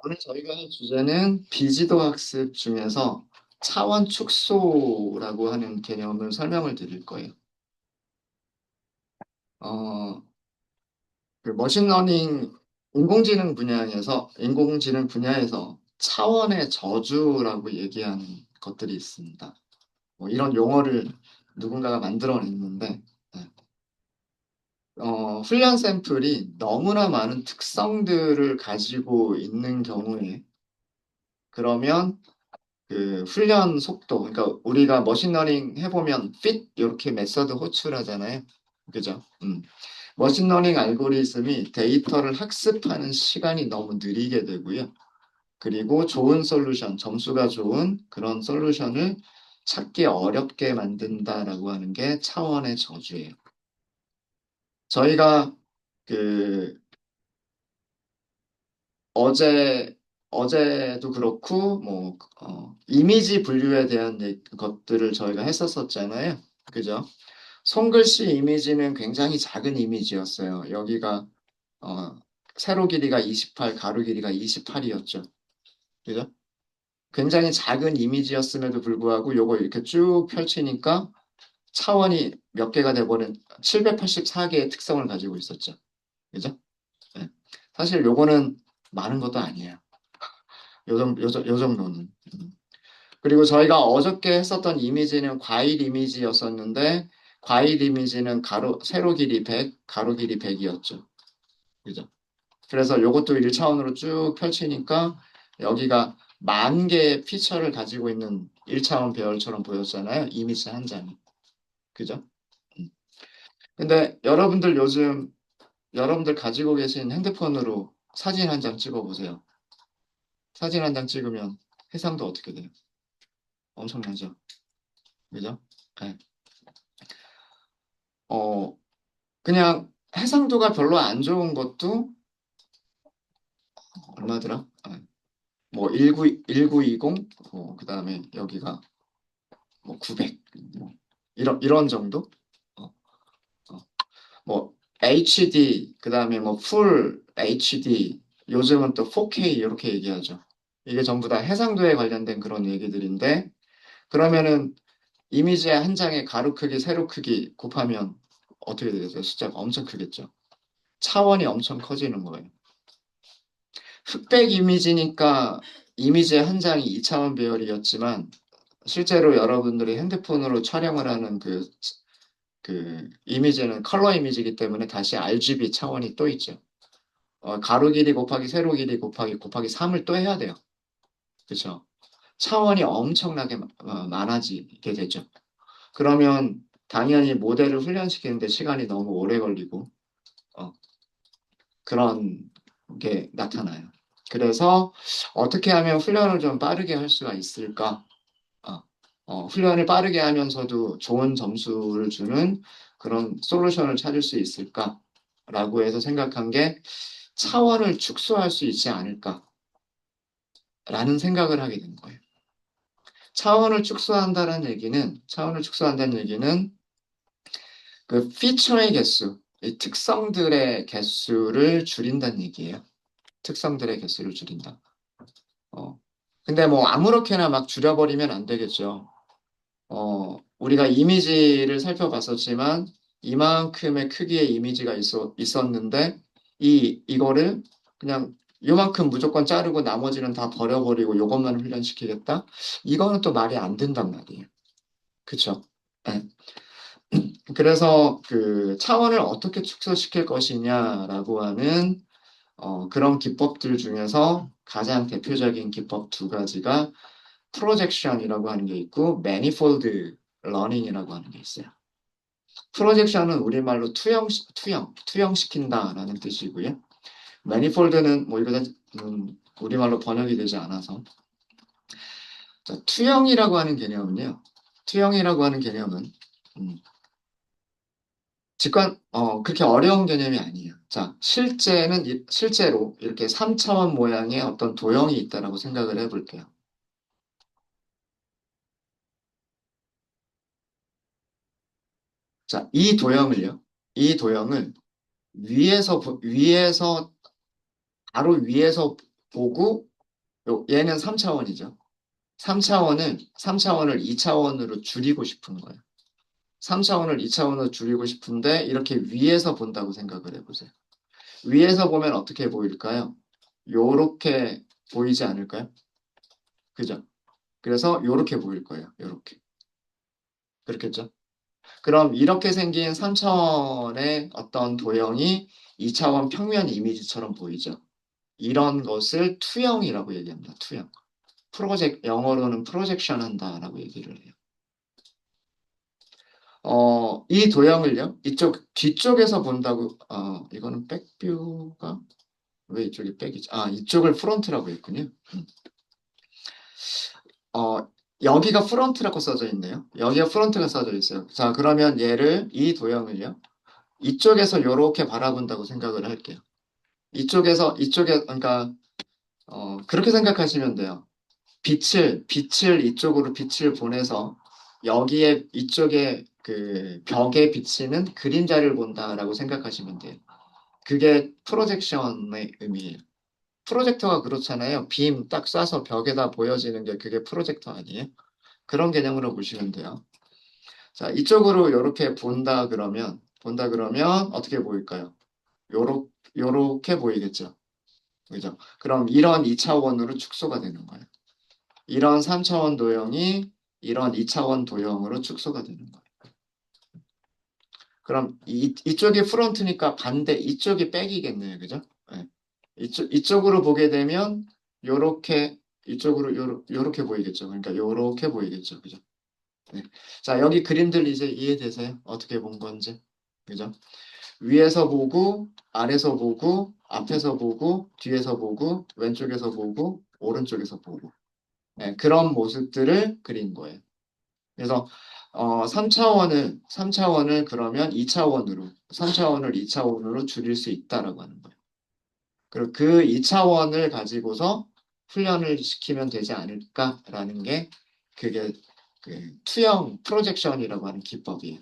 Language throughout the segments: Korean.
오늘 저희가 할 주제는 비지도 학습 중에서 차원 축소라고 하는 개념을 설명을 드릴 거예요. 어, 그 머신러닝 인공지능 분야에서 차원의 저주라고 얘기하는 것들이 있습니다. 뭐 이런 용어를 누군가가 만들어냈는데, 네. 훈련 샘플이 너무나 많은 특성들을 가지고 있는 경우에 그러면 그 훈련 속도, 그러니까 우리가 머신러닝 해보면 fit 이렇게 메서드 호출하잖아요. 그죠? 머신러닝 알고리즘이 데이터를 학습하는 시간이 너무 느리게 되고요. 그리고 좋은 솔루션, 점수가 좋은 그런 솔루션을 찾기 어렵게 만든다라고 하는 게 차원의 저주예요. 저희가 그 어제 어제도 그렇고 이미지 분류에 대한 것들을 저희가 했었었잖아요. 그죠? 손글씨 이미지는 굉장히 작은 이미지였어요. 여기가 어, 세로 길이가 28, 가로 길이가 28이었죠. 그죠? 굉장히 작은 이미지였음에도 불구하고 요거 이렇게 쭉 펼치니까 차원이 몇 개가 돼버린 784개의 특성을 가지고 있었죠. 그죠? 네. 사실 요거는 많은 것도 아니에요. 요 정도는. 그리고 저희가 어저께 했었던 이미지는 과일 이미지였었는데, 과일 이미지는 세로 길이 100, 가로 길이 100이었죠. 그죠? 그래서 요것도 1차원으로 쭉 펼치니까 여기가 만 개의 피처를 가지고 있는 1차원 배열처럼 보였잖아요. 이미지 한 장이. 그죠? 음. 근데 여러분들 가지고 계신 핸드폰으로 사진 한 장 찍어 보세요. 사진 한 장 찍으면 해상도 어떻게 돼요? 엄청나죠? 그죠? 네. 어, 그냥 해상도가 별로 안 좋은 것도 얼마더라? 뭐 1920, 그다음에 여기가 뭐 900, 뭐 이런 정도? 어, 어. 뭐 HD, 그다음에 뭐 풀 HD, 요즘은 또 4K 이렇게 얘기하죠. 이게 전부 다 해상도에 관련된 그런 얘기들인데 그러면은 이미지의 한 장의 가로 크기, 세로 크기 곱하면 어떻게 되겠어요? 숫자가 엄청 크겠죠. 차원이 엄청 커지는 거예요. 흑백 이미지니까 이미지의 한 장이 2차원 배열이었지만 실제로 여러분들이 핸드폰으로 촬영을 하는 그 이미지는 컬러 이미지이기 때문에 다시 RGB 차원이 또 있죠. 가로 길이 곱하기 세로 길이 곱하기 3을 또 해야 돼요. 그렇죠? 차원이 엄청나게 많아지게 되죠. 그러면 당연히 모델을 훈련시키는데 시간이 너무 오래 걸리고 어, 그런 게 나타나요. 그래서 어떻게 하면 훈련을 좀 빠르게 할 수가 있을까? 어, 훈련을 빠르게 하면서도 좋은 점수를 주는 그런 솔루션을 찾을 수 있을까라고 해서 생각한 게 차원을 축소할 수 있지 않을까라는 생각을 하게 된 거예요. 차원을 축소한다는 얘기는 그 피처의 개수, 이 특성들의 개수를 줄인다는 얘기예요. 특성들의 개수를 줄인다. 어, 근데 뭐 아무렇게나 막 줄여버리면 안 되겠죠. 우리가 이미지를 살펴봤었지만 이만큼의 크기의 이미지가 있었는데 이거를 그냥 요만큼 무조건 자르고 나머지는 다 버려버리고 요것만 훈련시키겠다? 이거는 또 말이 안 된단 말이에요. 그쵸? 네. 그래서 그 차원을 어떻게 축소시킬 것이냐라고 하는 그런 기법들 중에서 가장 대표적인 기법 두 가지가 프로젝션이라고 하는 게 있고 매니폴드 러닝이라고 하는 게 있어요. 프로젝션은 우리말로 투영시킨다라는 뜻이고요. 매니폴드는 뭐 이거 우리말로 번역이 되지 않아서 자, 투영이라고 하는 개념은 음, 그렇게 어려운 개념이 아니에요. 자, 실제로 이렇게 3차원 모양의 어떤 도형이 있다라고 생각을 해볼게요. 자, 이 도형을 위에서 바로 위에서 보고 얘는 3차원이죠. 3차원을 2차원으로 줄이고 싶은 거예요. 3차원을 2차원으로 줄이고 싶은데 이렇게 위에서 본다고 생각을 해보세요. 위에서 보면 어떻게 보일까요? 요렇게 보이지 않을까요? 그죠? 그래서 요렇게 보일 거예요. 요렇게. 그렇겠죠? 그럼 이렇게 생긴 3차원의 어떤 도형이 2차원 평면 이미지처럼 보이죠? 이런 것을 투영이라고 얘기합니다. 투영. 영어로는 프로젝션 한다라고 얘기를 해요. 이 도형을요, 이쪽 뒤쪽에서 본다고, 이거는 백뷰가 왜 이쪽이 백이지? 이쪽을 프론트라고 했군요. 어, 여기가 프론트라고 써져 있네요. 여기가 프론트가 써져 있어요. 자, 그러면 이 도형을요, 이쪽에서 이렇게 바라본다고 생각을 할게요. 그러니까, 그렇게 생각하시면 돼요. 이쪽으로 빛을 보내서 이쪽에 그 벽에 비치는 그림자를 본다라고 생각하시면 돼요. 그게 프로젝션의 의미예요. 프로젝터가 그렇잖아요. 빔 딱 쏴서 벽에다 보여지는 게 그게 프로젝터 아니에요? 그런 개념으로 보시면 돼요. 자, 이쪽으로 이렇게 본다 그러면 어떻게 보일까요? 요렇게 보이겠죠. 그죠? 그럼 이런 2차원으로 축소가 되는 거예요. 이런 3차원 도형이 이런 2차원 도형으로 축소가 되는 거예요. 그럼 이쪽이 프론트니까 반대 이쪽이 백이겠네요. 그죠? 네. 이쪽으로 보게 되면 요렇게 이쪽으로 요렇게 보이겠죠. 그러니까 요렇게 보이겠죠. 그죠? 네. 자, 여기 그림들 이제 이해되세요? 어떻게 본 건지. 그죠? 위에서 보고, 아래서 보고, 앞에서 보고, 뒤에서 보고, 왼쪽에서 보고, 오른쪽에서 보고. 네, 그런 모습들을 그린 거예요. 그래서 3차원을 그러면 3차원을 2차원으로 줄일 수 있다라고 하는 거예요. 그리고 그 2차원을 가지고서 훈련을 시키면 되지 않을까라는 게 그게 그 투영 프로젝션이라고 하는 기법이에요.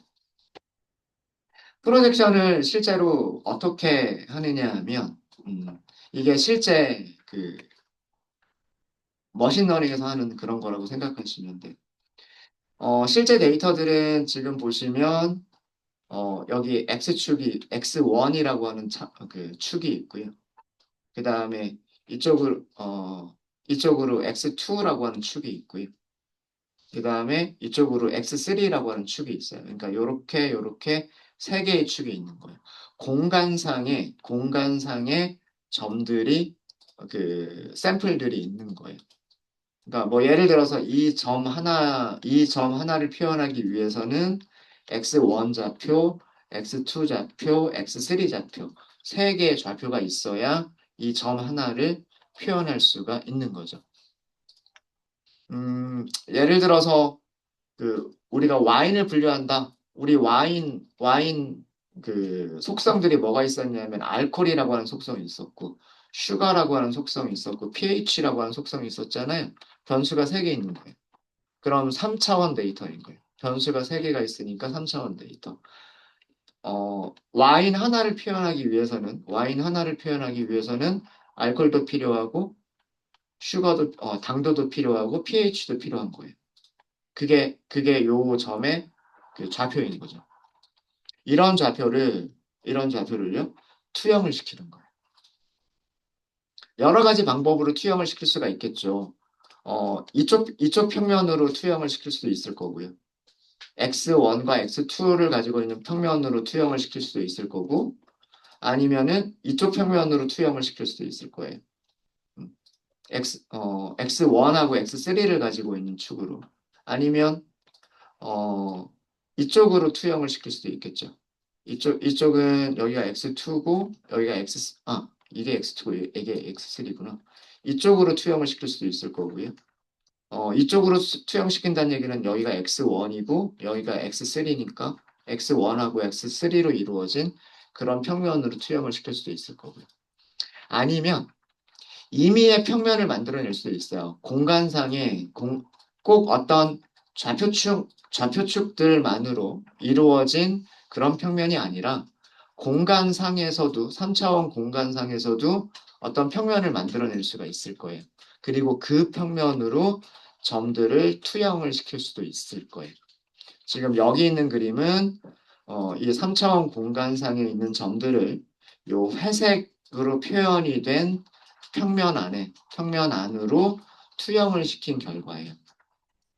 프로젝션을 실제로 어떻게 하느냐 하면 이게 실제 그 머신러닝에서 하는 그런 거라고 생각하시면 돼요. 실제 데이터들은 지금 보시면 여기 X1이라고 하는 그 축이 있고요. 그 다음에 이쪽으로 X2라고 하는 축이 있고요. 그 다음에 이쪽으로 X3라고 하는 축이 있어요. 그러니까 요렇게 세 개의 축이 있는 거예요. 공간상에 점들이, 그, 샘플들이 있는 거예요. 그러니까 뭐 예를 들어서 이 점 하나를 표현하기 위해서는 X1 좌표, X2 좌표, X3 좌표, 세 개의 좌표가 있어야 이 점 하나를 표현할 수가 있는 거죠. 예를 들어서 우리가 와인을 분류한다. 우리 와인 그 속성들이 뭐가 있었냐면 알코올이라고 하는 속성이 있었고, 슈가라고 하는 속성이 있었고, pH라고 하는 속성이 있었잖아요. 변수가 3개 있는 거예요. 그럼 3차원 데이터인 거예요. 변수가 3개가 있으니까 3차원 데이터. 와인 하나를 표현하기 위해서는 알코올도 필요하고, 당도도 필요하고, pH도 필요한 거예요. 그게 요 점의 그 좌표인 거죠. 이런 좌표를요, 투영을 시키는 거예요. 여러 가지 방법으로 투영을 시킬 수가 있겠죠. 이쪽 평면으로 투영을 시킬 수도 있을 거고요. X1과 X2를 가지고 있는 평면으로 투영을 시킬 수도 있을 거고, 아니면은 이쪽 평면으로 투영을 시킬 수도 있을 거예요. X1하고 X3를 가지고 있는 축으로. 아니면, 어, 이쪽으로 투영을 시킬 수도 있겠죠. 이쪽은 여기가 X2고, 이게 X2고, 이게 X3구나. 이쪽으로 투영을 시킬 수도 있을 거고요. 이쪽으로 투영시킨다는 얘기는 여기가 X1이고, 여기가 X3니까 X1하고 X3로 이루어진 그런 평면으로 투영을 시킬 수도 있을 거고요. 아니면 임의의 평면을 만들어낼 수도 있어요. 꼭 어떤 좌표축들만으로 이루어진 그런 평면이 아니라 3차원 공간상에서도 어떤 평면을 만들어낼 수가 있을 거예요. 그리고 그 평면으로 점들을 투영을 시킬 수도 있을 거예요. 지금 여기 있는 그림은 이 3차원 공간상에 있는 점들을 요 회색으로 표현이 된 평면 안으로 투영을 시킨 결과예요.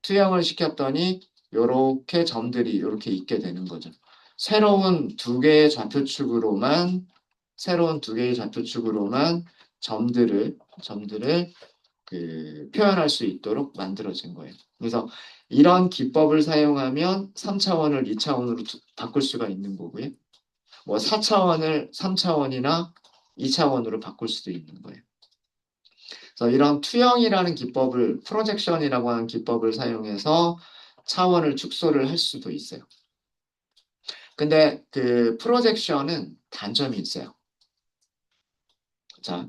투영을 시켰더니 요렇게 점들이 이렇게 있게 되는 거죠. 새로운 두 개의 좌표축으로만 점들을 표현할 수 있도록 만들어진 거예요. 그래서 이런 기법을 사용하면 3차원을 2차원으로 바꿀 수가 있는 거고요. 뭐 4차원을 3차원이나 2차원으로 바꿀 수도 있는 거예요. 그래서 이런 투영이라는 기법을, 프로젝션이라고 하는 기법을 사용해서 차원을 축소를 할 수도 있어요. 근데 그 프로젝션은 단점이 있어요. 자,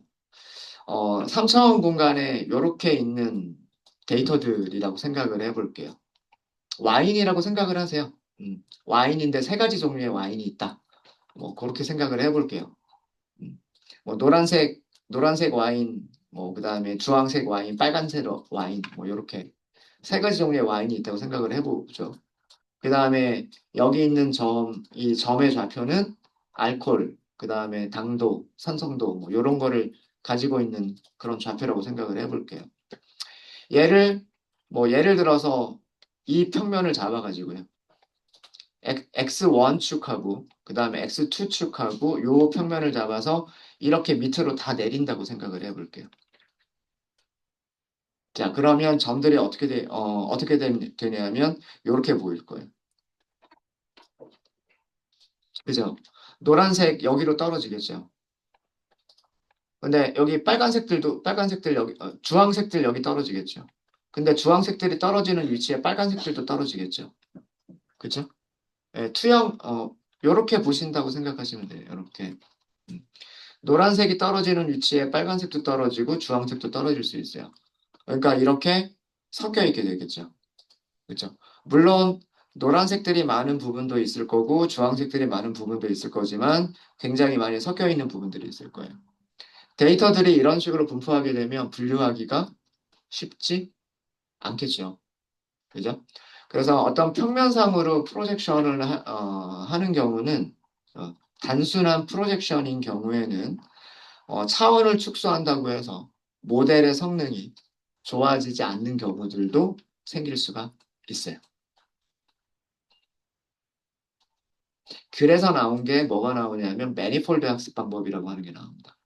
3차원 공간에 이렇게 있는 데이터들이라고 생각을 해볼게요. 와인이라고 생각을 하세요. 와인인데 세 가지 종류의 와인이 있다. 뭐 그렇게 생각을 해볼게요. 음, 뭐 노란색 와인, 뭐 그다음에 주황색 와인, 빨간색 와인, 뭐 이렇게 세 가지 종류의 와인이 있다고 생각을 해보죠. 그다음에 여기 있는 이 점의 좌표는 알코올, 그다음에 당도, 산성도 뭐 이런 거를 가지고 있는 그런 좌표라고 생각을 해볼게요. 얘를 예를 들어서 이 평면을 잡아가지고요. X1 축하고 그 다음에 X2 축하고 요 평면을 잡아서 이렇게 밑으로 다 내린다고 생각을 해볼게요. 자, 그러면 점들이 어떻게 되냐면 이렇게 보일 거예요. 그죠? 노란색 여기로 떨어지겠죠. 근데 여기 빨간색들 여기, 주황색들 여기 떨어지겠죠. 근데 주황색들이 떨어지는 위치에 빨간색들도 떨어지겠죠. 그죠? 예, 요렇게 보신다고 생각하시면 돼요. 요렇게. 음. 노란색이 떨어지는 위치에 빨간색도 떨어지고 주황색도 떨어질 수 있어요. 그러니까 이렇게 섞여 있게 되겠죠. 그렇죠? 물론 노란색들이 많은 부분도 있을 거고 주황색들이 많은 부분도 있을 거지만 굉장히 많이 섞여 있는 부분들이 있을 거예요. 데이터들이 이런 식으로 분포하게 되면 분류하기가 쉽지 않겠죠. 그죠? 그래서 어떤 평면상으로 프로젝션을 하는 경우는 단순한 프로젝션인 경우에는 차원을 축소한다고 해서 모델의 성능이 좋아지지 않는 경우들도 생길 수가 있어요. 그래서 나온 게 뭐가 나오냐면 매니폴드 학습 방법이라고 하는 게 나옵니다.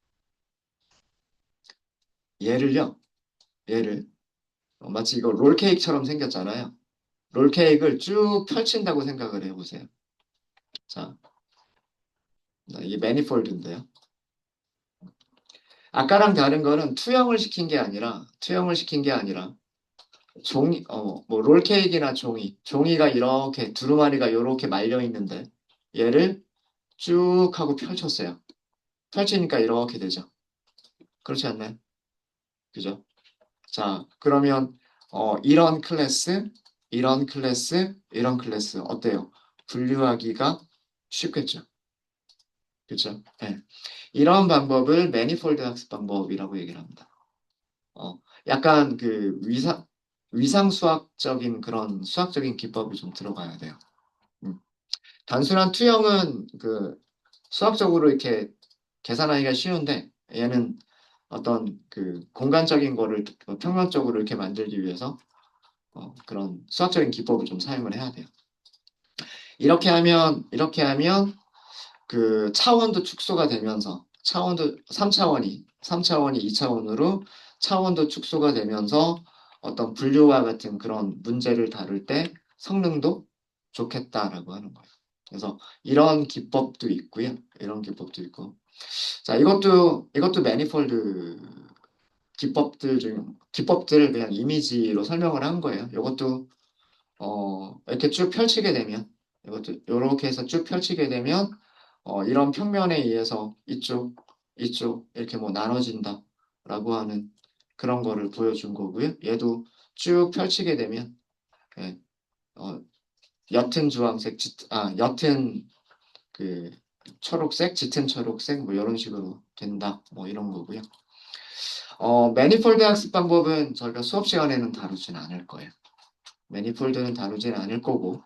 얘를 마치 이거 롤케이크처럼 생겼잖아요. 롤케이크를 쭉 펼친다고 생각을 해보세요. 자, 이게 매니폴드인데요. 아까랑 다른 거는 투영을 시킨 게 아니라 뭐 롤케이크나 종이가 이렇게 두루마리가 이렇게 말려 있는데 얘를 쭉 하고 펼쳤어요. 펼치니까 이렇게 되죠. 그렇지 않나요? 그죠? 자, 그러면 이런 클래스 어때요? 분류하기가 쉽겠죠. 그죠? 네. 이런 방법을 매니폴드 학습 방법이라고 얘기를 합니다. 약간 위상 수학적인 그런 수학적인 기법이 좀 들어가야 돼요. 음. 단순한 투영은 수학적으로 이렇게 계산하기가 쉬운데 얘는 어떤 공간적인 거를 평면적으로 이렇게 만들기 위해서 그런 수학적인 기법을 좀 사용을 해야 돼요. 이렇게 하면 차원도 축소가 되면서 차원도 3차원이 2차원으로 차원도 축소가 되면서 어떤 분류와 같은 그런 문제를 다룰 때 성능도 좋겠다라고 하는 거예요. 그래서 이런 기법도 있고요. 이런 기법도 있고. 자, 이것도 매니폴드 기법들을 그냥 이미지로 설명을 한 거예요. 이것도 이렇게 쭉 펼치게 되면 이것도 이렇게 해서 쭉 펼치게 되면 이런 평면에 의해서 이쪽 이렇게 뭐 나눠진다라고 하는 그런 거를 보여준 거고요. 얘도 쭉 펼치게 되면 예, 어, 옅은 주황색, 옅은 그 초록색, 짙은 초록색, 뭐 이런 식으로 된다. 뭐 이런 거고요. 매니폴드 학습 방법은 저희가 수업 시간에는 다루진 않을 거예요. 매니폴드는 다루진 않을 거고,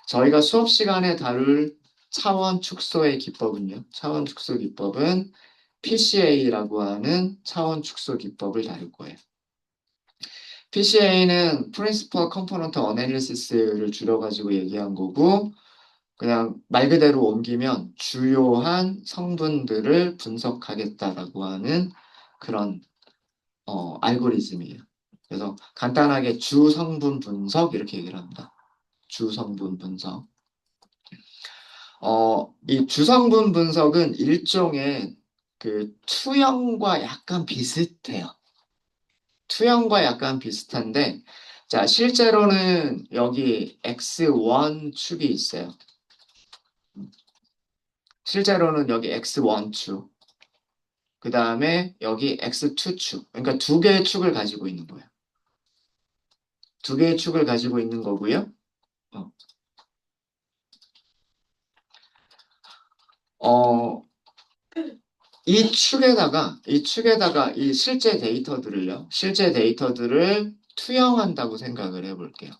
저희가 수업 시간에 다룰 차원 축소의 기법은요. 차원 축소 기법은 PCA라고 하는 차원 축소 기법을 다룰 거예요. PCA는 Principal Component Analysis를 줄여가지고 얘기한 거고, 그냥 말 그대로 옮기면 주요한 성분들을 분석하겠다라고 하는 그런 알고리즘이에요. 그래서 간단하게 주성분 분석 이렇게 얘기를 합니다. 주성분 분석. 이 주성분 분석은 일종의 그 투영과 약간 비슷해요. 투영과 약간 비슷한데, 자, 실제로는 여기 X1 축이 있어요. 실제로는 여기 X1 축, 그 다음에 여기 X2 축. 그러니까 두 개의 축을 가지고 있는 거예요. 두 개의 축을 가지고 있는 거고요. 어, 어, 이 축에다가 이 실제 데이터들을 투영한다고 생각을 해볼게요.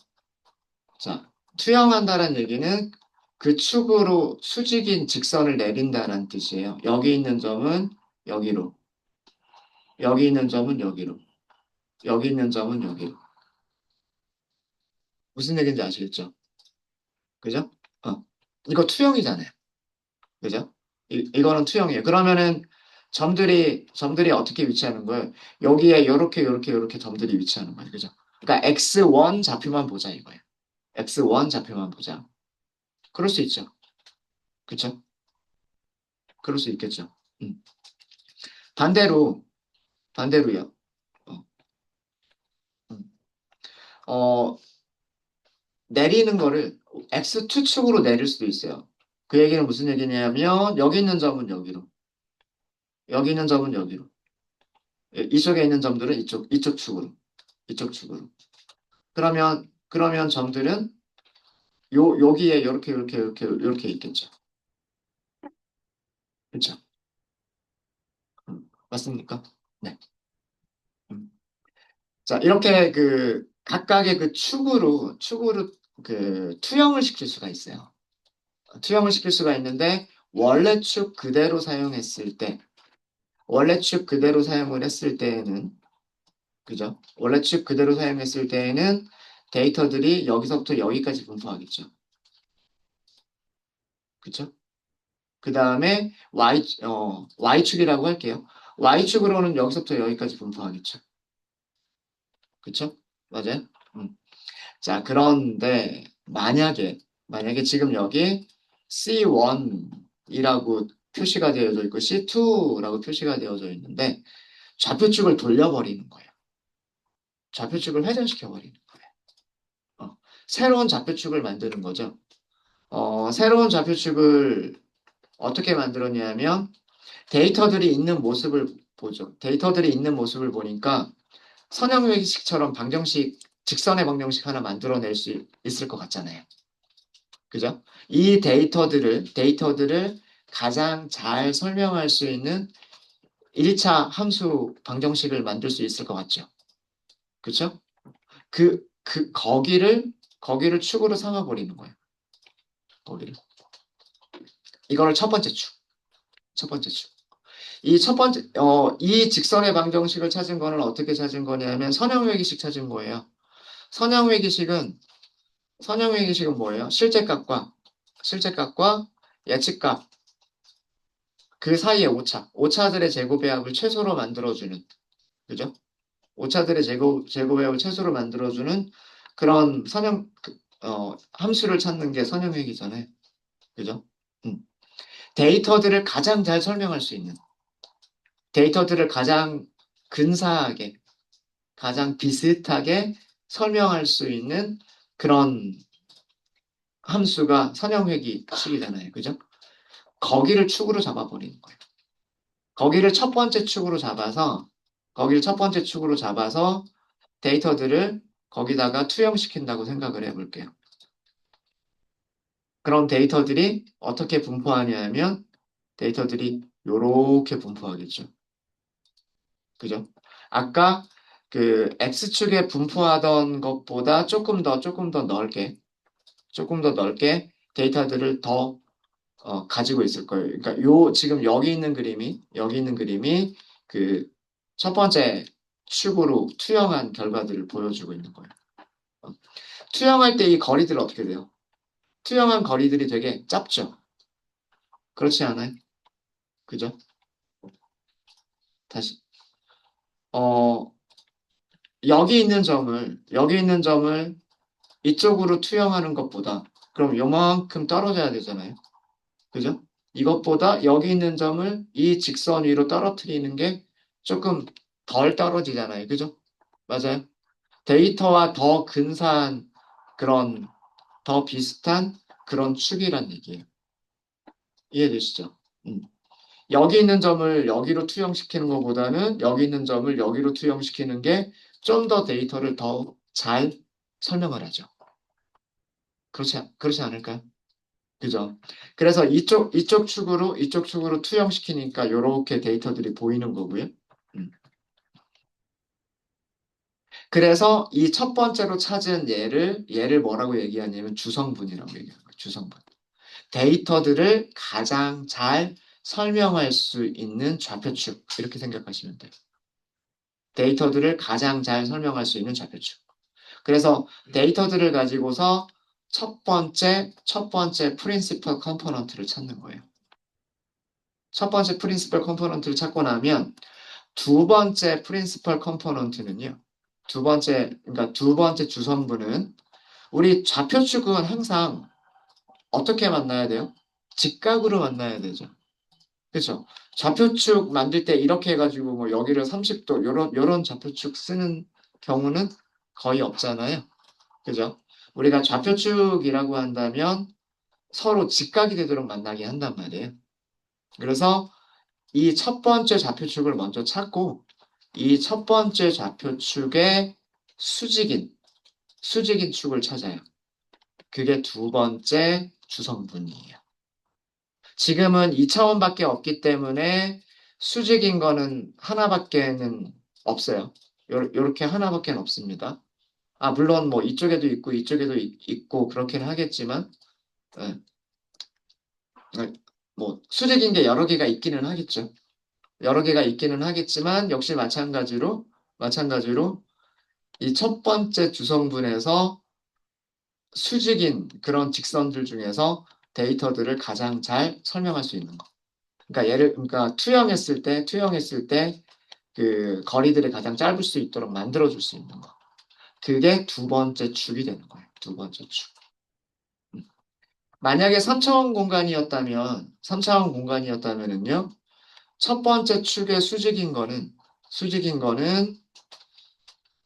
자, 투영한다는 얘기는 그 축으로 수직인 직선을 내린다는 뜻이에요. 여기 있는 점은 여기로, 여기 있는 점은 여기로, 여기 있는 점은 여기로. 무슨 얘기인지 아시겠죠? 그죠? 어. 이거 투영이잖아요. 그죠? 이거는 투영이에요. 그러면은 점들이 어떻게 위치하는 거예요? 여기에 요렇게 점들이 위치하는 거예요. 그죠? 그러니까 X1 좌표만 보자 이거예요. X1 좌표만 보자. 그럴 수 있죠. 그쵸? 그럴 수 있겠죠. 음. 반대로, 반대로요. 어, 음. 어, 내리는 거를 X2축으로 내릴 수도 있어요. 그 얘기는 무슨 얘기냐면, 여기 있는 점은 여기로, 여기 있는 점은 여기로, 이쪽에 있는 점들은 이쪽 축으로, 이쪽 축으로. 그러면 점들은 여기에 이렇게 있겠죠. 그렇죠? 맞습니까? 네. 음. 자, 이렇게 그 각각의 그 축으로 그 투영을 시킬 수가 있어요. 투영을 시킬 수가 있는데 원래 축 그대로 사용했을 때, 원래 축 그대로 사용을 했을 때에는, 그죠? 원래 축 그대로 사용했을 때에는 데이터들이 여기서부터 여기까지 분포하겠죠. 그쵸? 그 다음에 Y축이라고 할게요. Y축으로는 여기서부터 여기까지 분포하겠죠. 그쵸? 맞아요? 음. 자, 그런데 만약에 지금 여기 C1이라고 표시가 되어져 있고 C2라고 표시가 되어져 있는데 좌표축을 돌려버리는 거예요. 좌표축을 회전시켜 버리는 거예요. 새로운 좌표축을 만드는 거죠. 새로운 좌표축을 어떻게 만들었냐면 데이터들이 있는 모습을 보죠. 데이터들이 있는 모습을 보니까 선형회식처럼 방정식, 직선의 방정식 하나 만들어낼 수 있을 것 같잖아요. 그죠? 이 데이터들을 가장 잘 설명할 수 있는 1차 함수 방정식을 만들 수 있을 것 같죠? 그죠? 거기를 축으로 삼아버리는 거예요. 거기를. 이거를 첫 번째 축. 첫 번째 축. 이 직선의 방정식을 찾은 거는 어떻게 찾은 거냐면 선형회기식 찾은 거예요. 선형회기식은, 선형회기식은 뭐예요? 실제값과 예측값, 그 사이의 오차들의 제곱의 합을 최소로 만들어주는, 그죠? 오차들의 제곱의 합을 최소로 만들어주는 그런 함수를 찾는 게 선형회기잖아요. 그죠? 음. 데이터들을 가장 잘 설명할 수 있는, 데이터들을 가장 근사하게, 가장 비슷하게 설명할 수 있는 그런 함수가 선형회기식이잖아요. 그죠? 거기를 축으로 잡아버리는 거예요. 거기를 첫 번째 축으로 잡아서, 거기를 첫 번째 축으로 잡아서 데이터들을 거기다가 투영시킨다고 생각을 해볼게요. 그럼 데이터들이 어떻게 분포하냐 하면 데이터들이 요렇게 분포하겠죠. 그죠? 아까 그 X축에 분포하던 것보다 조금 더 넓게 데이터들을 더 가지고 있을 거예요. 그러니까 지금 여기 있는 그림이 그 첫 번째 축으로 투영한 결과들을 보여주고 있는 거예요. 어, 투영할 때 이 거리들 어떻게 돼요? 투영한 거리들이 되게 짧죠? 그렇지 않아요? 그죠? 다시, 어, 여기 있는 점을 이쪽으로 투영하는 것보다, 그럼 요만큼 떨어져야 되잖아요. 그죠? 이것보다 여기 있는 점을 이 직선 위로 떨어뜨리는 게 조금 덜 떨어지잖아요. 그죠? 맞아요. 데이터와 더 근사한 그런, 더 비슷한 그런 축이란 얘기예요. 이해되시죠? 음. 여기 있는 점을 여기로 투영시키는 것보다는 여기 있는 점을 여기로 투영시키는 게 좀 더 데이터를 더 잘 설명을 하죠. 그렇지 않을까요? 그죠? 그래서 이쪽 축으로 투영시키니까 이렇게 데이터들이 보이는 거고요. 음. 그래서 이 첫 번째로 찾은 얘를 뭐라고 얘기하냐면 주성분이라고 얘기하는 거예요. 주성분. 데이터들을 가장 잘 설명할 수 있는 좌표축. 이렇게 생각하시면 돼요. 데이터들을 가장 잘 설명할 수 있는 좌표축. 그래서 데이터들을 가지고서 첫 번째 프린시플 컴포넌트를 찾는 거예요. 첫 번째 프린시플 컴포넌트를 찾고 나면 두 번째 프린시플 컴포넌트는요. 그러니까 두 번째 주성분은 우리 좌표축은 항상 어떻게 만나야 돼요? 직각으로 만나야 되죠. 그렇죠? 좌표축 만들 때 이렇게 해가지고 뭐 여기를 30도 요런 좌표축 쓰는 경우는 거의 없잖아요. 그죠? 우리가 좌표축이라고 한다면 서로 직각이 되도록 만나게 한단 말이에요. 그래서 이 첫 번째 좌표축을 먼저 찾고 이 첫 번째 좌표축의 수직인, 수직인 축을 찾아요. 그게 두 번째 주성분이에요. 지금은 2차원밖에 없기 때문에 수직인 거는 하나밖에는 없어요. 요렇게 하나밖에 없습니다. 아, 물론 뭐 이쪽에도 있고 이쪽에도 있고 그렇긴 하겠지만, 예, 예, 뭐 수직인 게 여러 개가 있기는 하겠죠. 여러 개가 있기는 하겠지만 역시 마찬가지로 이 첫 번째 주성분에서 수직인 그런 직선들 중에서 데이터들을 가장 잘 설명할 수 있는 거. 그러니까 투영했을 때 그 거리들을 가장 짧을 수 있도록 만들어줄 수 있는 거. 그게 두 번째 축이 되는 거예요. 두 번째 축. 음. 만약에 3차원 공간이었다면은요, 첫 번째 축의 수직인 거는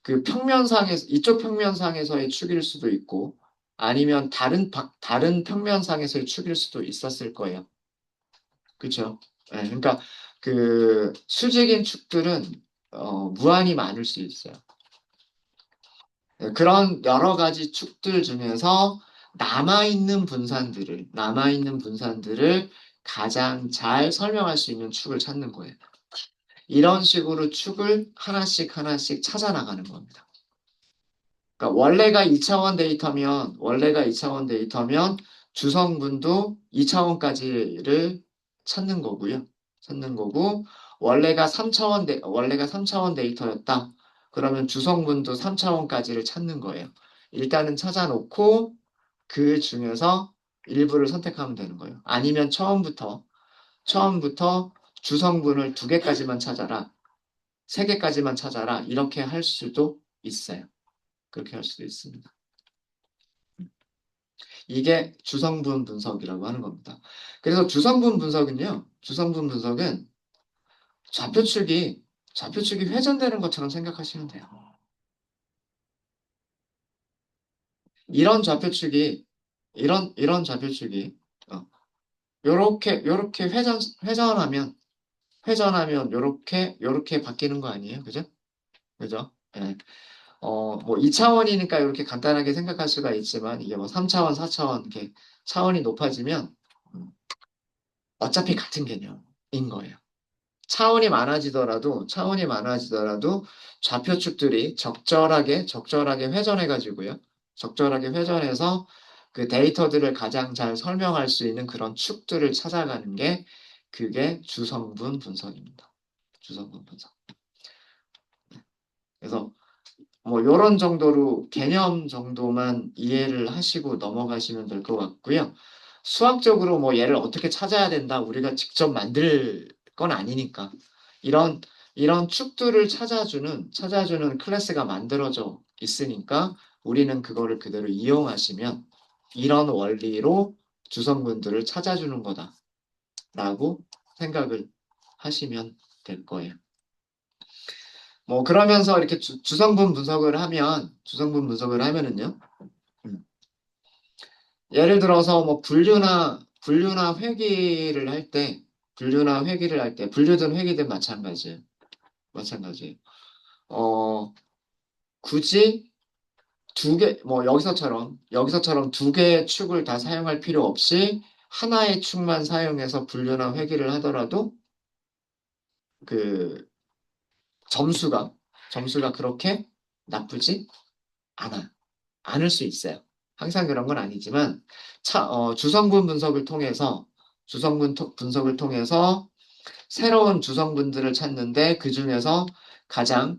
그 이쪽 평면상에서의 축일 수도 있고, 아니면 다른 평면상에서의 축일 수도 있었을 거예요. 그렇죠? 네, 그러니까 그 수직인 축들은 무한히 많을 수 있어요. 네, 그런 여러 가지 축들 중에서 남아있는 분산들을 가장 잘 설명할 수 있는 축을 찾는 거예요. 이런 식으로 축을 하나씩 찾아 나가는 겁니다. 그러니까 원래가 2차원 데이터면 주성분도 2차원까지를 찾는 거고요. 찾는 거고 원래가 3차원 데이터였다. 그러면 주성분도 3차원까지를 찾는 거예요. 일단은 찾아놓고 그 중에서 일부를 선택하면 되는 거예요. 아니면 처음부터 주성분을 두 개까지만 찾아라. 세 개까지만 찾아라. 이렇게 할 수도 있어요. 그렇게 할 수도 있습니다. 이게 주성분 분석이라고 하는 겁니다. 그래서 주성분 분석은 좌표축이, 좌표축이 회전되는 것처럼 생각하시면 돼요. 이런 좌표축이, 이런 좌표축이, 어, 요렇게 회전하면 요렇게 바뀌는 거 아니에요? 그죠? 그죠? 예. 뭐 2차원이니까 이렇게 간단하게 생각할 수가 있지만 이게 뭐 3차원, 4차원 이렇게 차원이 높아지면 어차피 같은 개념인 거예요. 차원이 많아지더라도 좌표축들이 적절하게 회전해가지고요. 적절하게 회전해서 그 데이터들을 가장 잘 설명할 수 있는 그런 축들을 찾아가는 게 그게 주성분 분석입니다. 주성분 분석. 그래서 뭐 요런 정도로 개념 정도만 이해를 하시고 넘어가시면 될 것 같고요. 수학적으로 뭐 얘를 어떻게 찾아야 된다 우리가 직접 만들 건 아니니까 이런 이런 축들을 찾아주는 클래스가 만들어져 있으니까 우리는 그거를 그대로 이용하시면 이런 원리로 주성분들을 찾아주는 거다라고 생각을 하시면 될 거예요. 뭐 그러면서 이렇게 주성분 분석을 하면은요. 음, 예를 들어서 뭐 분류나 회귀를 할 때 분류든 회귀든 마찬가지예요. 마찬가지예요. 어, 굳이 뭐 여기서처럼 두 개의 축을 다 사용할 필요 없이 하나의 축만 사용해서 분류나 회귀를 하더라도 그 점수가 점수가 그렇게 나쁘지 않아. 않을 수 있어요. 항상 그런 건 아니지만 주성분 분석을 통해서 새로운 주성분들을 찾는데 그 중에서 가장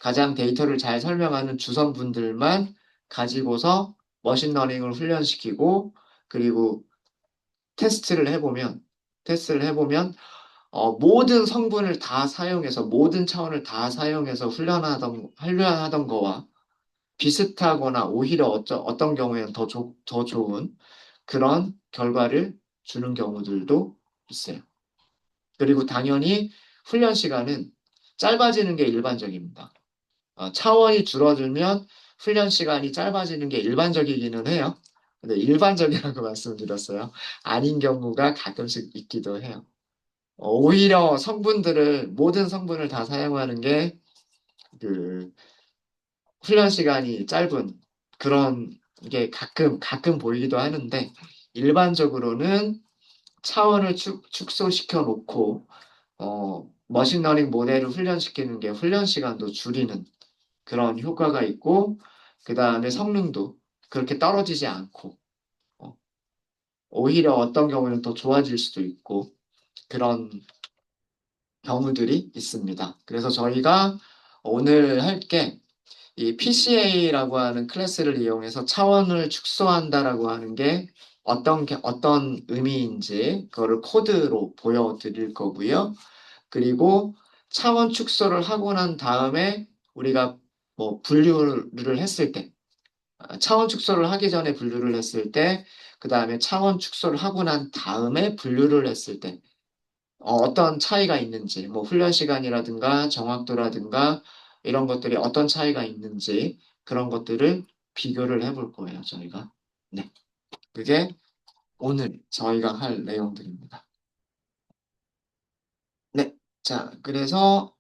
가장 데이터를 잘 설명하는 주성분들만 가지고서 머신러닝을 훈련시키고 그리고 테스트를 해보면 테스트를 해보면 모든 차원을 다 사용해서 훈련하던 거와 비슷하거나 오히려 어떤 경우에는 더 좋은 그런 결과를 주는 경우들도 있어요. 그리고 당연히 훈련 시간은 짧아지는 게 일반적입니다. 차원이 줄어들면 훈련 시간이 짧아지는 게 일반적이기는 해요. 근데 일반적이라고 말씀드렸어요. 아닌 경우가 가끔씩 있기도 해요. 오히려 모든 성분을 다 사용하는 게 그 훈련 시간이 짧은 그런 게 가끔 보이기도 하는데 일반적으로는 차원을 축소시켜 놓고 머신러닝 모델을 훈련시키는 게 훈련 시간도 줄이는 그런 효과가 있고 그 다음에 성능도 그렇게 떨어지지 않고 어, 오히려 어떤 경우는 더 좋아질 수도 있고 그런 경우들이 있습니다. 그래서 저희가 오늘 할게 이 PCA라고 하는 클래스를 이용해서 차원을 축소한다라고 하는 게 어떤 의미인지 그거를 코드로 보여드릴 거고요. 그리고 차원 축소를 하고 난 다음에 우리가 뭐 분류를 했을 때, 차원 축소를 하기 전에 분류를 했을 때, 그 다음에 차원 축소를 하고 난 다음에 분류를 했을 때, 어떤 차이가 있는지, 뭐 훈련 시간이라든가 정확도라든가 이런 것들이 어떤 차이가 있는지 그런 것들을 비교를 해볼 거예요, 저희가. 네. 그게 오늘 저희가 할 내용들입니다. 네. 자, 그래서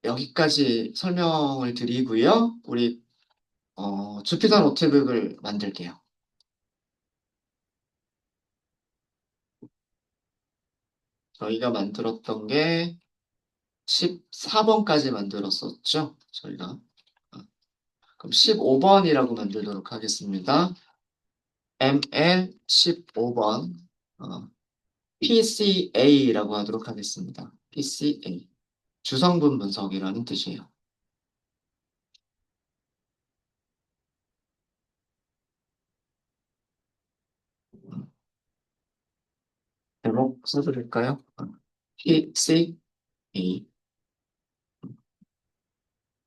여기까지 설명을 드리고요. 우리 주피터 노트북을 만들게요. 저희가 만들었던 게 14번까지 만들었었죠, 저희가. 그럼 15번이라고 만들도록 하겠습니다. ML 15번, PCA라고 하도록 하겠습니다. PCA. 주성분 분석이라는 뜻이에요. 제목 써드릴까요? PCA.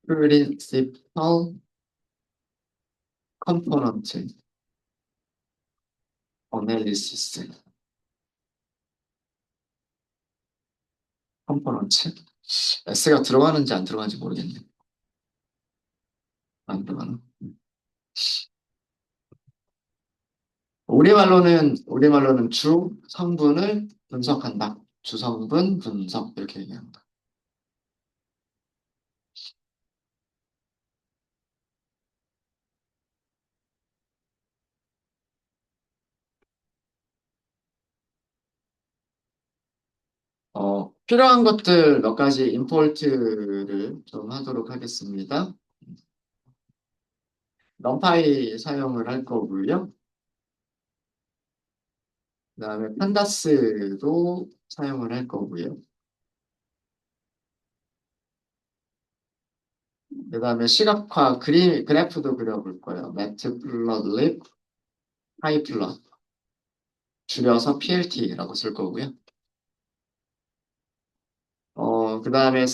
Principal Component Analysis. 컴포넌트. S가 들어가는지 안 들어가는지 모르겠네. 안 들어가나? 우리말로는 주 성분을 분석한다. 주성분 분석 이렇게 얘기합니다. 필요한 것들 몇 가지 임포트를 좀 하도록 하겠습니다. 넘파이 사용을 할 거고요. 그다음에 판다스도 사용을 할 거고요. 그다음에 시각화 그래프도 그려볼 거예요. 매트플롯립, 하이플롯, 줄여서 PLT라고 쓸 거고요. 그다음에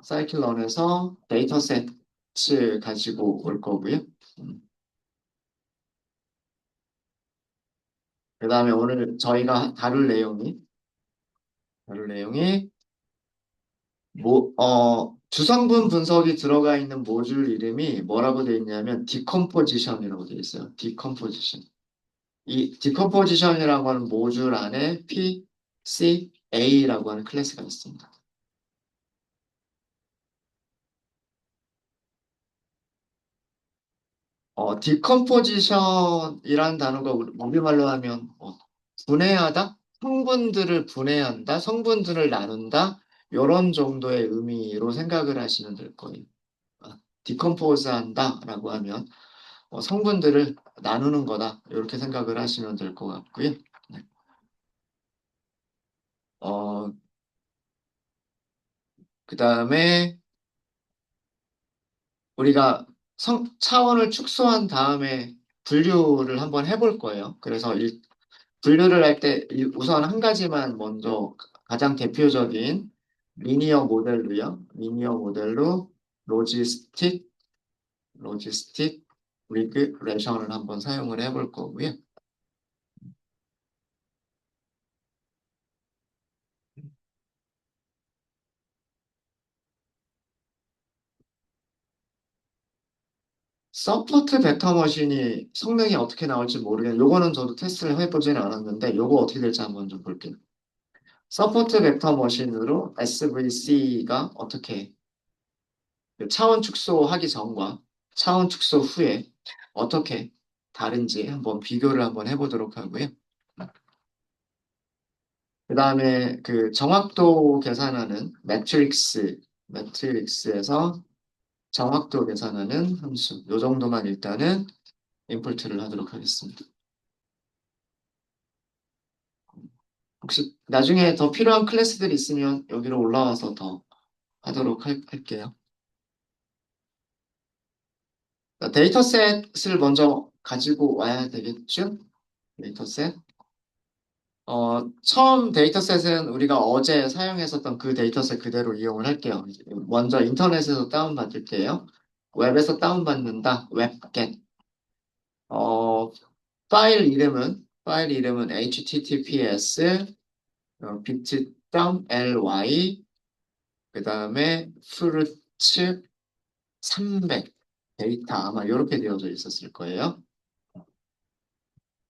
사이클런에서 데이터셋 가지고 올 거고요. 음, 그다음에 오늘 저희가 다룰 내용이 주성분 분석이 들어가 있는 모듈 이름이 뭐라고 되어 있냐면 디컴포지션이라고 되어 있어요. 디컴포지션. 이 디컴포지션이라고 하는 모듈 안에 PCA라고 하는 클래스가 있습니다. 디컴포지션이라는 단어가 우리말로 하면 분해하다? 성분들을 분해한다? 성분들을 나눈다? 이런 정도의 의미로 생각을 하시면 될 거예요. 디컴포즈 한다라고 하면 성분들을 나누는 거다. 이렇게 생각을 하시면 될 것 같고요. 네. 어, 그 다음에 우리가 차원을 축소한 다음에 분류를 한번 해볼 거예요. 그래서 분류를 할 때 우선 한 가지만 먼저 가장 대표적인 리니어 모델로 로지스틱, 로지스틱 리그레션을 한번 사용을 해볼 거고요. 서포트 벡터 머신이 성능이 어떻게 나올지 모르겠는데 요거는 저도 테스트를 해보지는 않았는데 요거 어떻게 될지 한번 좀 볼게요. 서포트 벡터 머신으로 SVC가 어떻게 차원 축소하기 전과 차원 축소 후에 어떻게 다른지 한번 비교를 한번 해보도록 하고요. 그 다음에 그 정확도 계산하는 매트릭스에서 정확도 계산하는 함수 요 정도만 일단은 인풋을 하도록 하겠습니다. 혹시 나중에 더 필요한 클래스들이 있으면 여기로 올라와서 더 하도록 할게요. 데이터셋을 먼저 가지고 와야 되겠죠? 데이터셋. 처음 데이터셋은 우리가 어제 사용했었던 그 데이터셋 그대로 이용을 할게요. 먼저 인터넷에서 다운받을게요. 웹에서 다운받는다. 웹겟. 어, 파일 이름은 https bit.ly 그 다음에 fruits 300 데이터 아마 이렇게 되어져 있었을 거예요.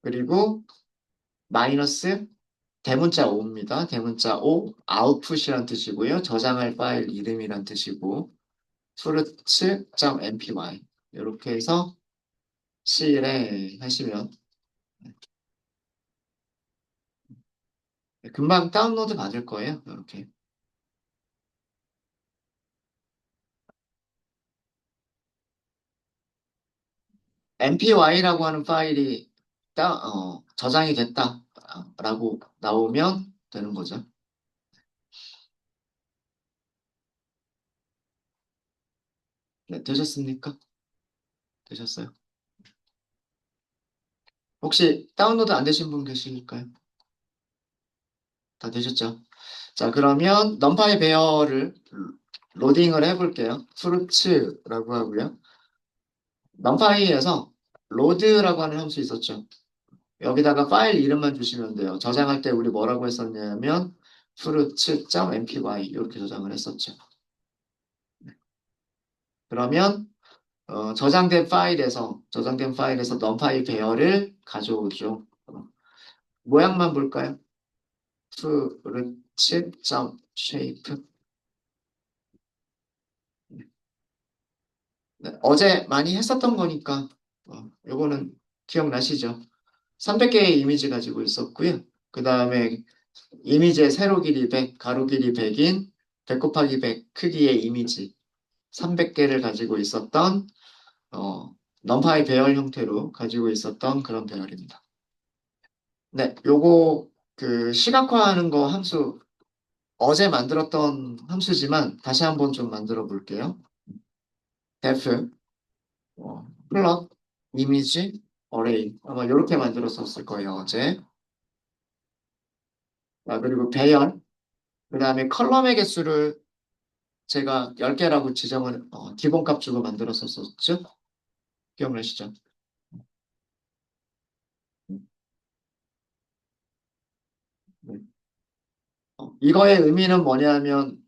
그리고 마이너스 대문자 5입니다. 대문자 5 아웃풋이란 뜻이고요. 저장할 파일 이름이란 뜻이고 fruits.mpy 이렇게 해서 실행하시면 금방 다운로드 받을 거예요. 이렇게 mpy라고 하는 파일이 저장이 됐다라고 나오면 되는 거죠. 네, 되셨습니까? 되셨어요? 혹시 다운로드 안 되신 분 계실까요? 다 되셨죠? 자, 그러면 넘파이 베어를 로딩을 해볼게요. 프루츠라고 하고요. 넘파이에서 로드라고 하는 함수 있었죠. 여기다가 파일 이름만 주시면 돼요. 저장할 때 우리 뭐라고 했었냐면 fruits.mpy 이렇게 저장을 했었죠. 그러면 저장된 파일에서 넘파이 배열을 가져오죠. 모양만 볼까요? fruits.shape 네, 어제 많이 했었던 거니까 요거는 기억나시죠? 300개의 이미지 가지고 있었고요. 그 다음에 이미지의 세로 길이 100, 가로 길이 100인 100 곱하기 100 크기의 이미지 300개를 가지고 있었던 넘파이 배열 형태로 가지고 있었던 그런 배열입니다. 네, 요거 그 시각화하는 거 함수 어제 만들었던 함수지만 다시 한번 좀 만들어 볼게요. def 플롯 이미지 어레이 아마 이렇게 만들었었을 거예요 어제. 그리고 배열 그다음에 컬럼의 개수를 제가 10개라고 지정을 기본값 주고 만들었었죠. 기억나시죠? 네. 이거의 의미는 뭐냐면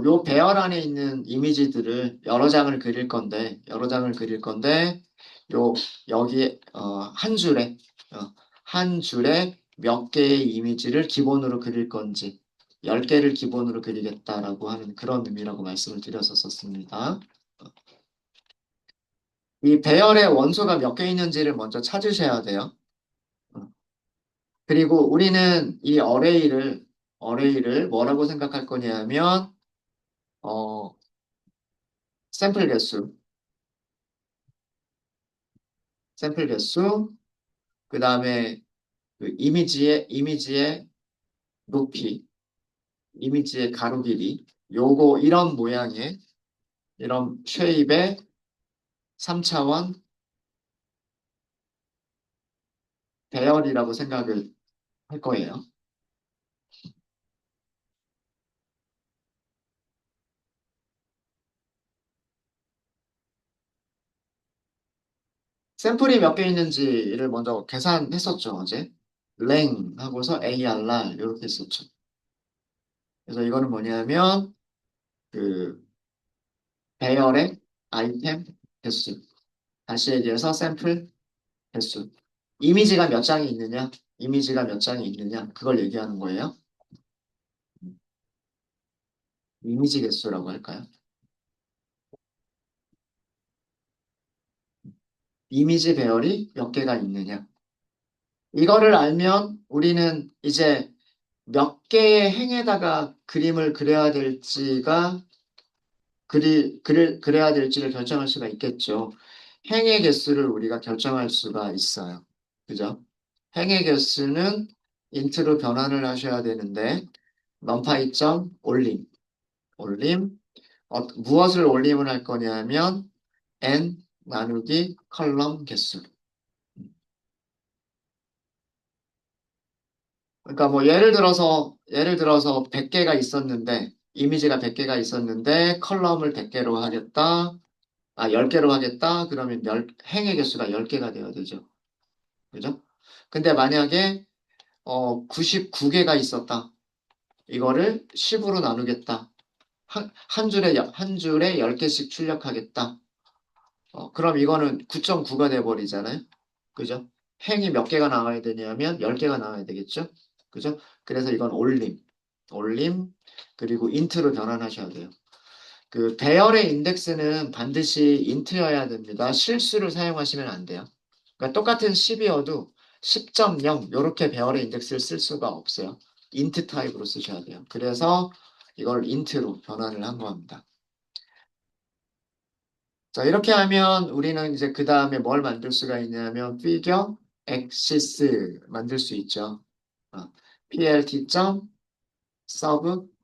요 배열 안에 있는 이미지들을 여러 장을 그릴 건데, 요, 여기, 한 줄에 몇 개의 이미지를 기본으로 그릴 건지, 10개를 기본으로 그리겠다라고 하는 그런 의미라고 말씀을 드렸었습니다. 이 배열의 원소가 몇 개 있는지를 먼저 찾으셔야 돼요. 어, 그리고 우리는 이 어레이를 뭐라고 생각할 거냐면, 어, 샘플 개수, 샘플 개수, 그 다음에 그 이미지의 높이, 이미지의 가로 길이, 요거 이런 모양의 이런 쉐입의 3차원 배열이라고 생각을 할 거예요. 샘플이 몇 개 있는지를 먼저 계산했었죠, 어제. 랭 하고서 ARR 이렇게 했었죠. 그래서 이거는 뭐냐면 그 배열의 아이템 개수, 다시 얘기해서 샘플 개수. 이미지가 몇 장이 있느냐, 그걸 얘기하는 거예요. 이미지 개수라고 할까요? 이미지 배열이 몇 개가 있느냐. 이거를 알면 우리는 이제 몇 개의 행에다가 그림을 그려야 될지를 결정할 수가 있겠죠. 행의 개수를 우리가 결정할 수가 있어요. 그죠? 행의 개수는 인트로 변환을 하셔야 되는데, numPy 점 올림, 무엇을 올림을 할 거냐면, n 나누기 컬럼 개수. 그러니까 뭐 예를 들어서 100개가 있었는데, 이미지가 100개가 있었는데, 컬럼을 100개로 하겠다, 10개로 하겠다, 그러면 행의 개수가 10개가 되어야 되죠. 그죠? 근데 만약에 99개가 있었다. 이거를 10으로 나누겠다. 한 줄에 10개씩 출력하겠다. 그럼 이거는 9.9가 돼버리잖아요. 그죠? 행이 몇 개가 나와야 되냐면 10개가 나와야 되겠죠? 그죠? 그래서 이건 올림, 그리고 인트로 변환하셔야 돼요. 그 배열의 인덱스는 반드시 인트여야 됩니다. 실수를 사용하시면 안 돼요. 그러니까 똑같은 10이어도 10.0 이렇게 배열의 인덱스를 쓸 수가 없어요. 인트 타입으로 쓰셔야 돼요. 그래서 이걸 인트로 변환을 한 겁니다. 자, 이렇게 하면 우리는 이제 그 다음에 뭘 만들 수가 있냐면 피겨 엑시스 만들 수 있죠. plt.sub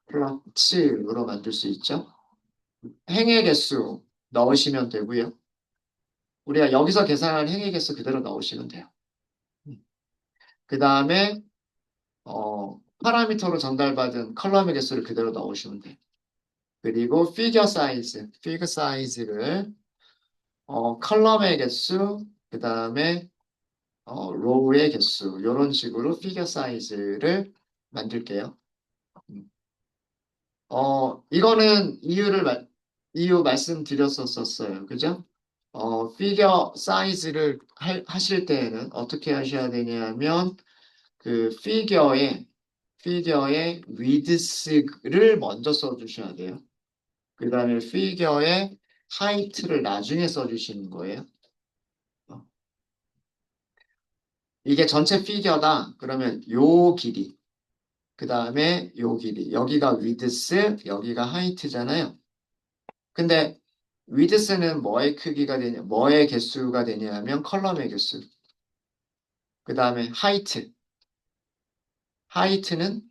플러츠로 만들 수 있죠. 행의 개수 넣으시면 되고요. 우리가 여기서 계산한 행의 개수 그대로 넣으시면 돼요. 그 다음에 파라미터로 전달받은 컬럼의 개수를 그대로 넣으시면 돼요. 그리고 피겨 사이즈를 컬럼의 개수, 그 다음에 로우의 개수 이런 식으로 피겨 사이즈를 만들게요. 음. 이거는 이유 말씀드렸었어요. 그죠? 피겨 사이즈를 하실 때에는 어떻게 하셔야 되냐면 그 피겨의 위드스를 먼저 써주셔야 돼요. 그 다음에 피겨의 하이트를 나중에 써주시는 거예요. 어, 이게 전체 피겨다. 그러면 요 길이. 그 다음에 요 길이. 여기가 위드스, 여기가 하이트잖아요. 근데 위드스는 뭐의 크기가 되냐, 뭐의 개수가 되냐 하면 컬럼의 개수. 그 다음에 하이트. 하이트는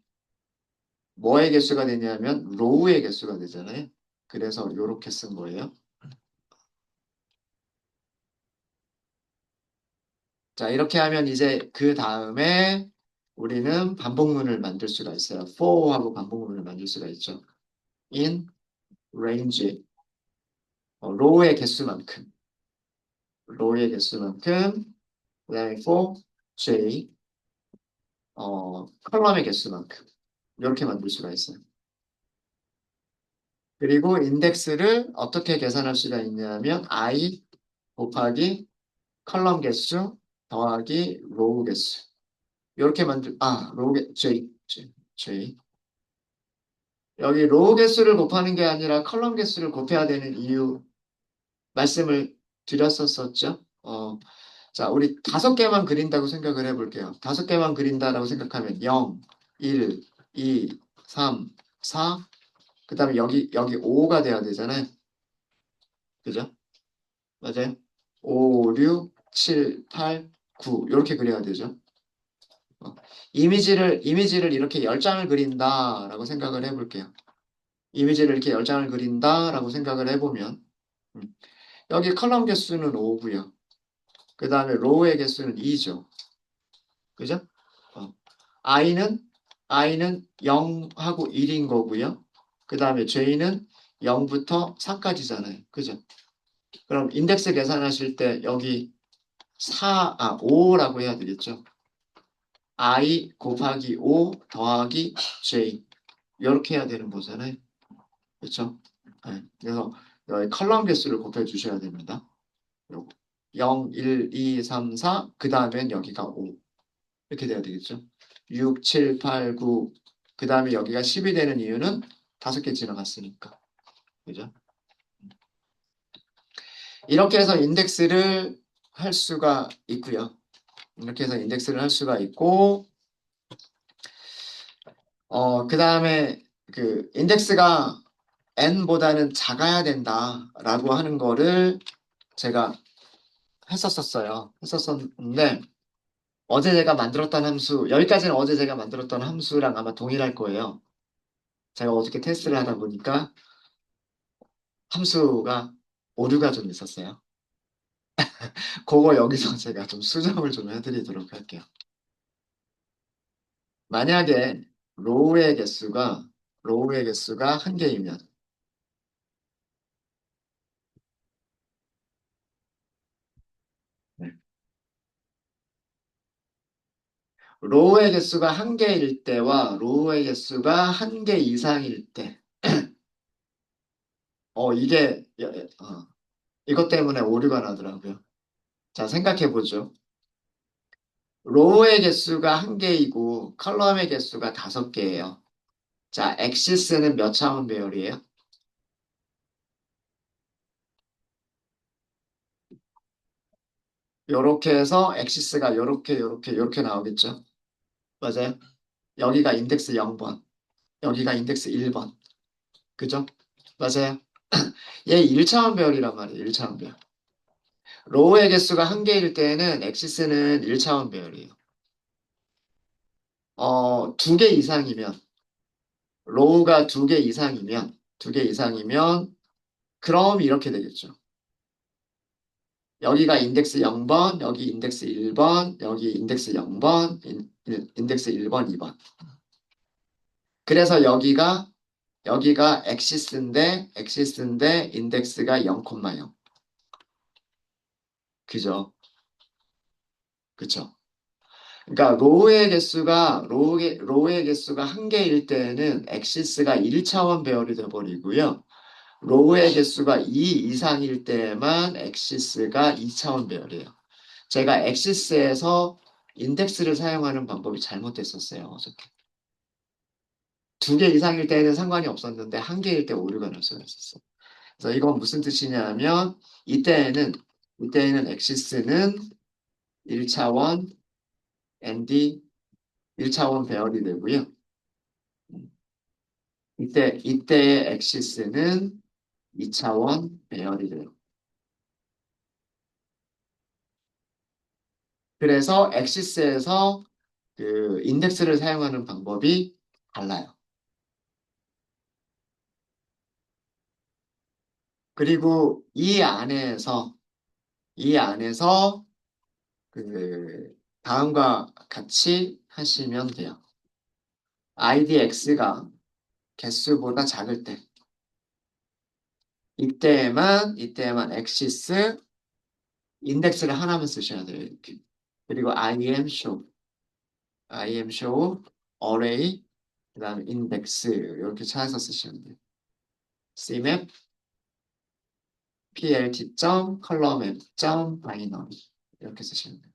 뭐의 개수가 되냐면 로우의 개수가 되잖아요. 그래서 요렇게 쓴 거예요. 자, 이렇게 하면 이제 그 다음에 우리는 반복문을 만들 수가 있어요. for하고 반복문을 만들 수가 있죠. in range, 로우의 개수만큼, 로우의 개수만큼, 그 다음에 for j, 컬럼의 개수만큼 이렇게 만들 수가 있어요. 그리고 인덱스를 어떻게 계산할 수가 있냐면 i 곱하기 컬럼 개수 더하기 로우 개수 이렇게 로우 j 여기 로우 개수를 곱하는 게 아니라 컬럼 개수를 곱해야 되는 이유 말씀을 드렸었었죠. 자, 우리 5개만 그린다고 생각을 해볼게요. 5개만 그린다라고 생각하면 0, 1, 2, 3, 4, 그 다음에 여기 5가 돼야 되잖아요. 그죠? 맞아요? 5, 6, 7, 8, 9 이렇게 그려야 되죠. 어, 이미지를 이렇게 10장을 그린다라고 생각을 해볼게요. 이미지를 이렇게 10장을 그린다라고 생각을 해보면 음, 여기 컬럼 개수는 5고요. 그 다음에 로우의 개수는 2죠. 그죠? 어, i는 i는 0하고 1인 거고요. 그 다음에 j는 0부터 4까지잖아요. 그죠? 그럼 인덱스 계산하실 때 여기 5라고 해야 되겠죠. i 곱하기 5 더하기 j 이렇게 해야 되는 거잖아요. 그렇죠? 네. 그래서 여기 컬럼 개수를 곱해 주셔야 됩니다. 요거. 0, 1, 2, 3, 4, 그 다음엔 여기가 5. 이렇게 돼야 되겠죠. 6, 7, 8, 9, 그 다음에 여기가 10이 되는 이유는 5개 지나갔으니까. 그죠? 이렇게 해서 인덱스를 할 수가 있고요. 이렇게 해서 인덱스를 할 수가 있고, 그 다음에 그 인덱스가 n보다는 작아야 된다라고 하는 거를 제가 했었었는데, 어제 제가 만들었던 함수, 여기까지는 어제 제가 만들었던 함수랑 아마 동일할 거예요. 제가 어저께 테스트를 하다 보니까 함수가 오류가 좀 있었어요. 그거 여기서 제가 좀 수정을 좀 해드리도록 할게요. 만약에 로우의 개수가 로우의 개수가 한 개이면 네. 로우의 개수가 한 개일 때와 로우의 개수가 한 개 이상일 때 이게 이것 때문에 오류가 나더라고요. 자, 생각해 보죠. 로우의 개수가 한 개이고 컬럼의 개수가 5개예요. 자, 엑시스는 몇 차원 배열이에요? 요렇게 해서 엑시스가 요렇게 나오겠죠. 맞아요? 여기가 인덱스 0번, 여기가 인덱스 1번. 그죠? 맞아요. 얘 1차원 배열이란 말이에요. 1차원 배열. 로우의 개수가 한 개일 때는 엑시스는 1차원 배열이에요. 2개 이상이면, 로우가 2개 이상이면, 그럼 이렇게 되겠죠. 여기가 인덱스 0번, 여기 인덱스 1번, 여기 인덱스 0번, 인덱스 1번, 2번. 그래서 여기가 엑시스인데 인덱스가 0,0. 그죠? 그쵸? 그러니까 로우의 개수가 한 개일 때는 엑시스가 1차원 배열이 돼버리고요. 로우의 개수가 2 이상일 때만 엑시스가 2차원 배열이에요. 제가 엑시스에서 인덱스를 사용하는 방법이 잘못됐었어요. 어저께. 2개 이상일 때는 상관이 없었는데 한 개일 때 오류가 날 수가 있었어요. 그래서 이건 무슨 뜻이냐면 이때에는 엑시스는 1차원 ND 1차원 배열이 되고요. 이때의 엑시스는 2차원 배열이 돼요. 그래서 엑시스에서 그 인덱스를 사용하는 방법이 달라요. 그리고 이 안에서 그 다음과 같이 하시면 돼요. IDX가 개수보다 작을 때 이때에만 엑시스 인덱스를 하나만 쓰셔야 돼요. 이렇게. 그리고 IMShow, array, 그다음에 인덱스 이렇게 찾아서 쓰시면 돼요. cmap, plt.colormap.binary 이렇게 쓰시면 돼요.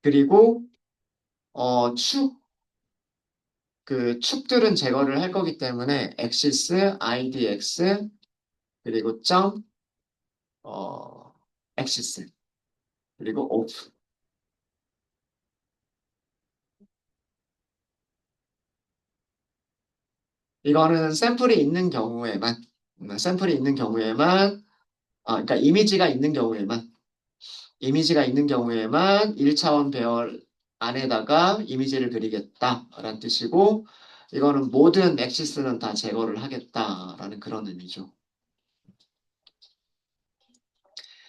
그리고 그 축들은 제거를 할 거기 때문에 axis, idx 그리고 어, axis 그리고 off. 이거는 샘플이 있는 경우에만 그러니까 이미지가 있는 경우에만 1차원 배열 안에다가 이미지를 그리겠다라는 뜻이고, 이거는 모든 엑시스는 다 제거를 하겠다라는 그런 의미죠.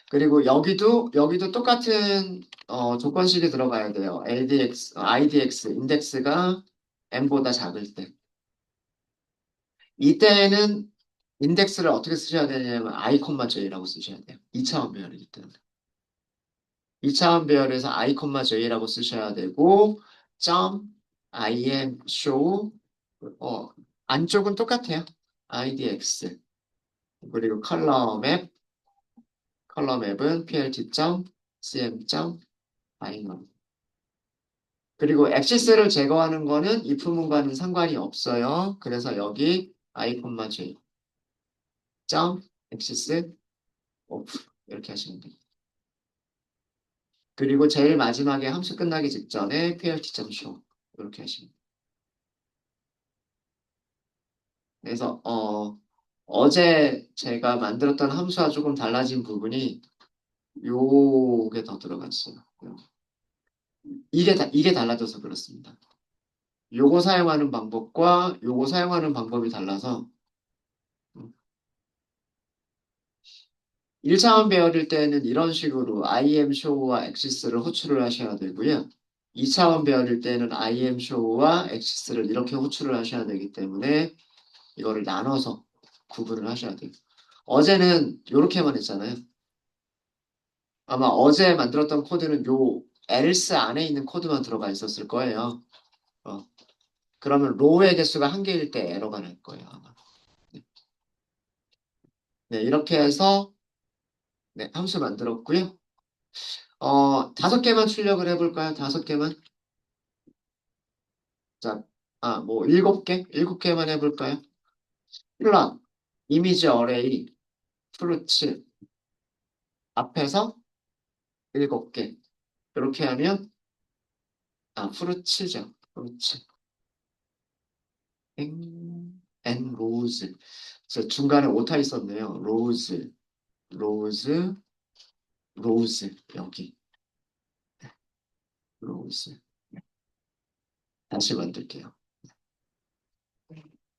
그리고 여기도 똑같은 조건식이 들어가야 돼요. IDX, 인덱스가 m보다 작을 때. 이때는 인덱스를 어떻게 쓰셔야 되냐면 i, j라고 쓰셔야 돼요. 2차원 배열이기 때문에. 2차원 배열에서 i, j라고 쓰셔야 되고 .im show 안쪽은 똑같아요. idx 그리고 컬러 맵은 plt.cm.binary 그리고 엑시스를 제거하는 거는 이 부분과는 상관이 없어요. 그래서 여기 i, j axis off 이렇게 하시면 돼요. 그리고 제일 마지막에 함수 끝나기 직전에 plt.show 이렇게 하시면 돼요. 그래서 어제 제가 만들었던 함수와 조금 달라진 부분이 요게 더 들어갔어요. 이게 달라져서 그렇습니다. 요거 사용하는 방법과 요거 사용하는 방법이 달라서 1차원 배열일 때는 이런 식으로 IMShow와 엑시스를 호출을 하셔야 되고요. 2차원 배열일 때는 IMShow와 엑시스를 이렇게 호출을 하셔야 되기 때문에 이거를 나눠서 구분을 하셔야 돼요. 어제는 이렇게만 했잖아요. 아마 어제 만들었던 코드는 요 else 안에 있는 코드만 들어가 있었을 거예요. 어, 그러면 로우의 개수가 한 개일 때 에러가 날 거예요, 아마. 네, 네, 이렇게 해서 네, 함수 만들었고요. 5개만 출력을 해볼까요? 5개만? 자, 뭐 7개? 7개만 해볼까요? 플롯, 이미지 어레이, 프루츠 앞에서 7개. 이렇게 하면 프루츠죠. 프루츠. 앤 로즈. 중간에 오타 있었네요. 로즈, 로즈. 여기. 로즈. 다시 만들게요.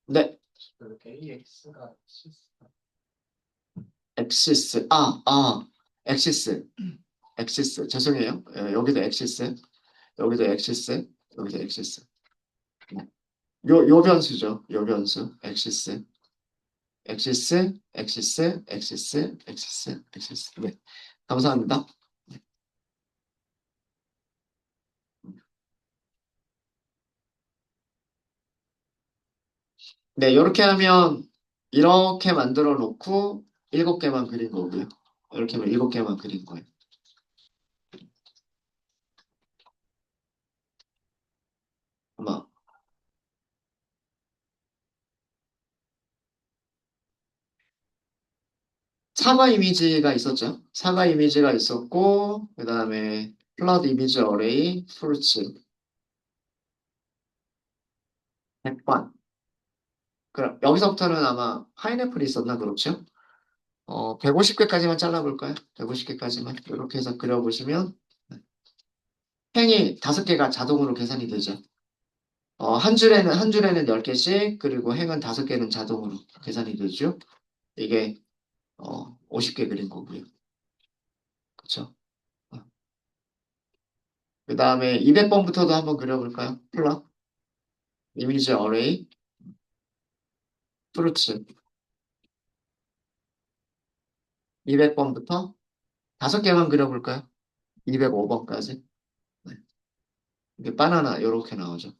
네. 엑시스. 엑시스. 엑시스. 죄송해요. 여기도 엑시스. 여기도 엑시스. 여기도 엑시스. 네. 요 변수죠. 요 변수. 엑시스. 엑시스. 네. 감사합니다. 네, 이렇게 하면 이렇게 만들어 놓고 7개만 그린 거고요. 이렇게 하면 7개만 그린 거예요. 아마 사과 이미지가 있었죠. 사과 이미지가 있었고, 그 다음에 플러드 이미지 어레이, 프루츠. 100번. 그럼 여기서부터는 아마 파인애플이 있었나 그렇죠? 150개까지만 잘라볼까요? 150개까지만 이렇게 해서 그려보시면 행이 5개가 자동으로 계산이 되죠. 한 줄에는 10개씩 그리고 행은 5개는 자동으로 계산이 되죠. 이게 50개 그린 거고요. 그렇죠? 그 다음에 200번부터도 한번 그려볼까요? 플롯, 이미지 어레이, 프루츠. 200번부터 5개만 그려볼까요? 205번까지. 이게 바나나 이렇게 나오죠.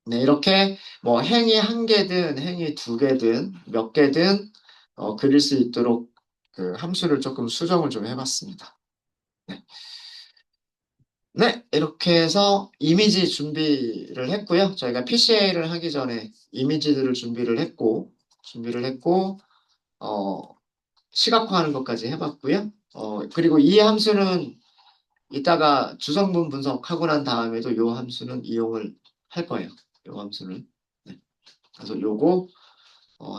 네, 이렇게 뭐 행이 한 개든 행이 두 개든 몇 개든 그릴 수 있도록 그 함수를 조금 수정을 좀 해봤습니다. 네. 네, 이렇게 해서 이미지 준비를 했고요. 저희가 PCA를 하기 전에 이미지들을 준비를 했고, 어, 시각화하는 것까지 해봤고요. 그리고 이 함수는 이따가 주성분 분석하고 난 다음에도 이 함수는 이용을 할 거예요. 이 함수는. 네. 그래서 요거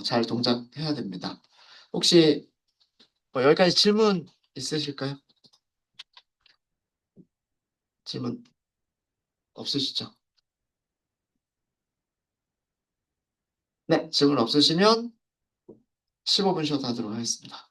잘 동작해야 됩니다. 혹시 여기까지 질문 있으실까요? 질문 없으시죠? 네, 질문 없으시면 15분 쉬어도 하도록 하겠습니다.